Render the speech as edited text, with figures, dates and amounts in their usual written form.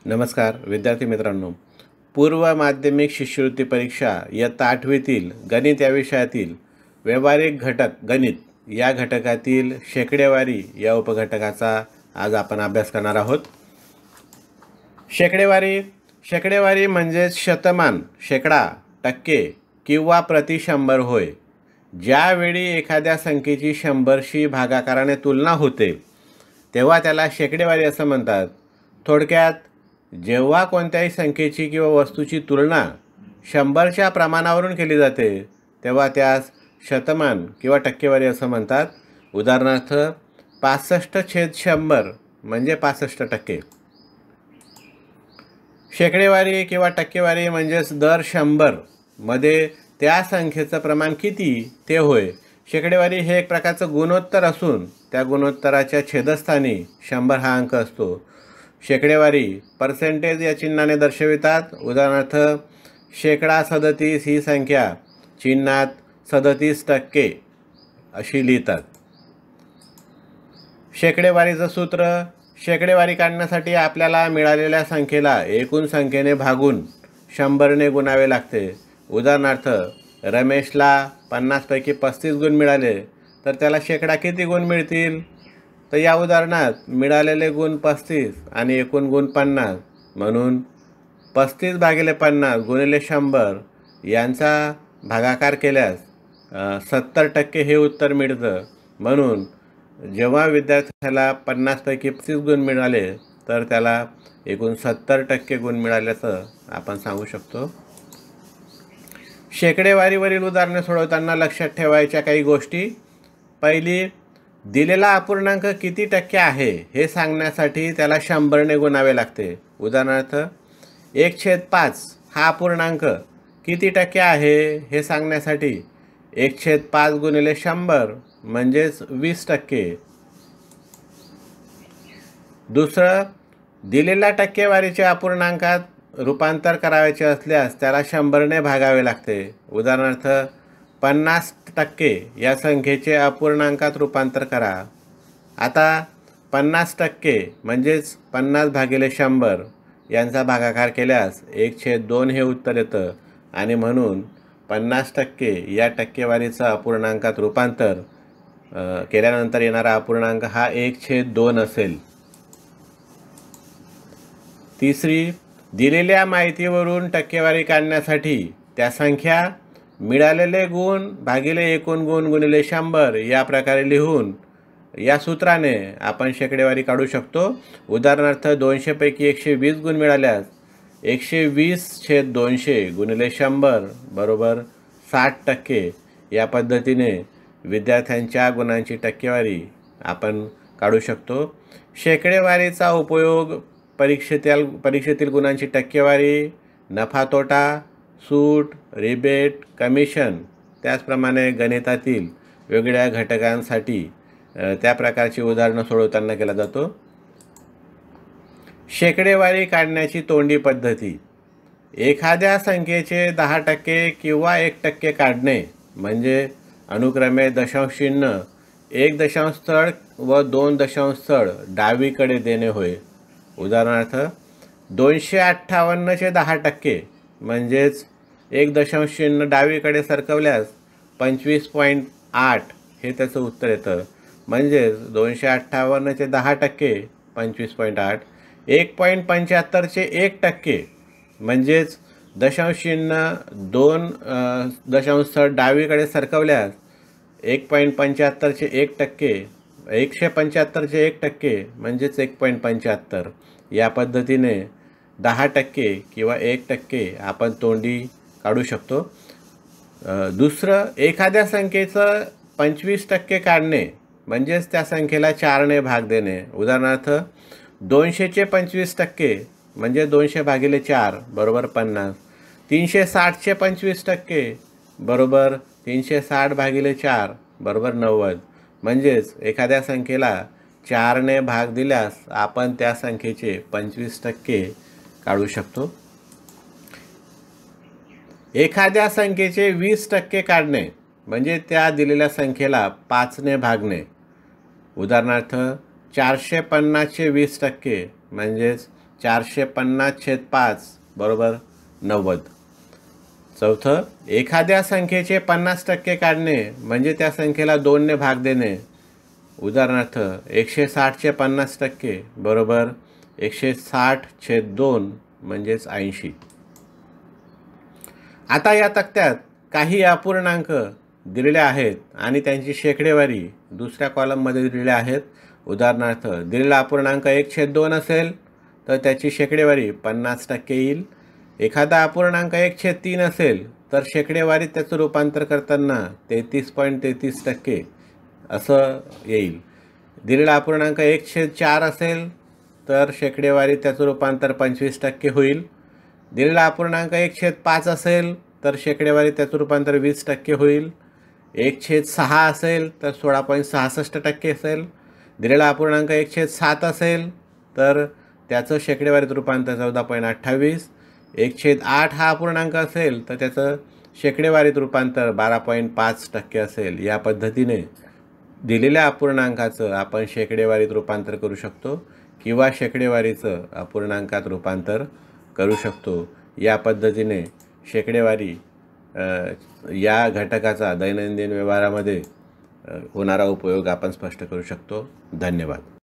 नमस्कार विद्यार्थी मित्रांनो, पूर्व माध्यमिक शिष्यवृत्ती परीक्षा इयत्ता 8वीतील गणित या विषयातील व्यावहारिक घटक गणित या घटकातील शेकडेवारी या उपघटकाचा आज आपण अभ्यास करणार आहोत। शेकडेवारी म्हणजेच शतमान, शेकडा, टक्के किंवा प्रति 100 होय। ज्यावेळी एखाद्या संख्येची 100शी भागाकाराने तुलना होते तेव्हा त्याला शेकडेवारी असं म्हणतात। थोडक्यात, जेव्हा कोणत्याही संख्येची किंवा वस्तूची तुलना 100च्या प्रमाणावरून केली जाते तेव्हा त्यास शतमान किंवा टक्केवारी असं म्हणतात। उदाहरणार्थ 65/100 म्हणजे 65%। शेकडेवारी किंवा टक्केवारी म्हणजेच दर 100 मध्ये त्या संख्येचं प्रमाण किती ते होय। शेकडेवारी हे एक प्रकारचं गुणोत्तर असून त्या गुणोत्तराच्या छेदस्थानी 100 हा अंक असतो। शेकडेवारी पर्सेंटेज या चिन्हाने दर्शवितात। उदाहरणार्थ 37% ही संख्या चिन्हात 37% अशी लिहितात। शेकडेवारीचं सूत्र: शेकडेवारी काढण्यासाठी आपल्याला मिळालेल्या संख्येला एकूण संख्येने भागून 100ने गुणावे लागते। उदाहरणार्थ रमेशला 50 पैकी 35 गुण मिळाले तर त्याला शेकडा किती गुण मिळतील? तर या उदाहरणात मिळालेले गुण 35 आणि एकूण गुण 50, म्हणून 35 भागिले 50 गुणिले 100 यांचा भागाकार केल्यास 70% हे उत्तर मिळतं। म्हणून जेव्हा विद्यार्थ्याला 50 पैकी 35 गुण मिळाले तर त्याला एकूण 70% गुण मिळाल्याचं आपण सांगू शकतो। शेकडेवारीवरील उदाहरणे सोडवताना लक्षात ठेवायच्या काही गोष्टी: पहिली, दिलेला अपूर्णांक किती टक्के आहे हे सांगण्यासाठी त्याला 100ने गुणावे लागते। उदाहरणार्थ 1/5 हा अपूर्णांक किती टक्के आहे हे सांगण्यासाठी 1/5 गुणिले 100 म्हणजेच 20%। दुसरं, दिलेल्या टक्केवारीच्या अपूर्णांकात रूपांतर करायचे असल्यास त्याला 100ने भागावे लागते। उदाहरणार्थ 50% या संख्येचे अपूर्णांकात रूपांतर करा। आता 50% म्हणजेच 50 भागिले 100 यांचा भागाकार केल्यास 1/2 हे उत्तर येतं आणि म्हणून 50% या टक्केवारीचं अपूर्णांकात रूपांतर केल्यानंतर येणारा अपूर्णांक हा 1/2 असेल। तिसरी, दिलेल्या माहितीवरून टक्केवारी काढण्यासाठी त्या संख्या मिळालेले गुण भागिले एकूण गुण गुणिले 100 या प्रकारे लिहून या सूत्राने आपण शेकडेवारी काढू शकतो। उदाहरणार्थ 200 पैकी 120 गुण मिळाल्यास 120/200 गुणिले 100 बरोबर 60%। या पद्धतीने विद्यार्थ्यांच्या गुणांची टक्केवारी आपण काढू शकतो। शेकडेवारीचा उपयोग परीक्षेतील गुणांची टक्केवारी, नफा तोटा, सूट, रिबेट, कमिशन, त्याचप्रमाणे गणितातील वेगळ्या घटकांसाठी त्या प्रकारची उदाहरणं सोडवताना केला जातो। शेकडेवारी काढण्याची तोंडी पद्धती: एखाद्या संख्येचे 10% किंवा 1% काढणे म्हणजे अनुक्रमे दशांश चिन्ह, 1 दशांश स्थळ व 2 दशांश स्थळ डावीकडे देणे होय। उदाहरणार्थ 258चे 10% म्हणजेच 1 दशांश चिन्ह डावीकडे सरकवल्यास 25.8 हे त्याचं उत्तर येतं। म्हणजेच 258चे 10% 25.8। 1.75चे 1% म्हणजेच दशांश चिन्ह 2 दशांश स्थळ डावीकडे सरकवल्यास 1.75चे 1%, 175चे 1% म्हणजेच 1.75। या पद्धतीने 10% किंवा 1% आपण तोंडी काढू शकतो। दुसरं, एखाद्या संख्येचं 25% काढणे म्हणजेच त्या संख्येला 4ने भाग देणे। उदाहरणार्थ 200चे 25% म्हणजे 200 भागिले 4 बरोबर 50। 360चे 25% बरोबर 360 भागिले 4 बरोबर 90। म्हणजेच एखाद्या संख्येला 4ने भाग दिल्यास आपण त्या संख्येचे 25% काढू शकतो। एखाद्या संख्येचे 20% काढणे म्हणजे त्या दिलेल्या संख्येला 5ने भागणे। उदाहरणार्थ 450चे 20% म्हणजेच 450/5 बरोबर 90. चौथं, एखाद्या संख्येचे 50% काढणे म्हणजे त्या संख्येला 2ने भाग देणे. उदाहरणार्थ 160चे 50% बरोबर 160/2 म्हणजेच 80. आता या तक्त्यात काही अपूर्णांक दिलेले आहेत आणि त्यांची शेकडेवारी दुसऱ्या कॉलममध्ये दिलेले आहेत. उदाहरणार्थ दिलेला अपूर्णांक 1/2 असेल तर त्याची शेकडेवारी 50% येईल. एखादा अपूर्णांक 1/3 असेल तर शेकडेवारीत त्याचं रूपांतर करताना 33.33% असं येईल. दिलेला अपूर्णांक 1/4 असेल तर शेकडेवारीत त्याचं रूपांतर 25% होईल. दिलेला अपूर्णांक 1/5 असेल तर शेकडेवारीत त्याचं रूपांतर 20% होईल. 1/6 असेल तर 16.66% असेल. दिलेला अपूर्णांक 1/7 असेल तर त्याचं शेकडेवारीत रूपांतर 14.28. 1/8 हा अपूर्णांक असेल तर त्याचं शेकडेवारीत रूपांतर 12.5% असेल. या पद्धतीने दिलेल्या अपूर्णांकाचं आपण शेकडेवारीत रूपांतर करू शकतो किंवा शेकडेवारीचं अपूर्णांकात रूपांतर करू शकतो. या पद्धतीने शेकडेवारी या घटकाचा दैनंदिन व्यवहारामध्ये होणारा उपयोग आपण स्पष्ट करू शकतो. धन्यवाद.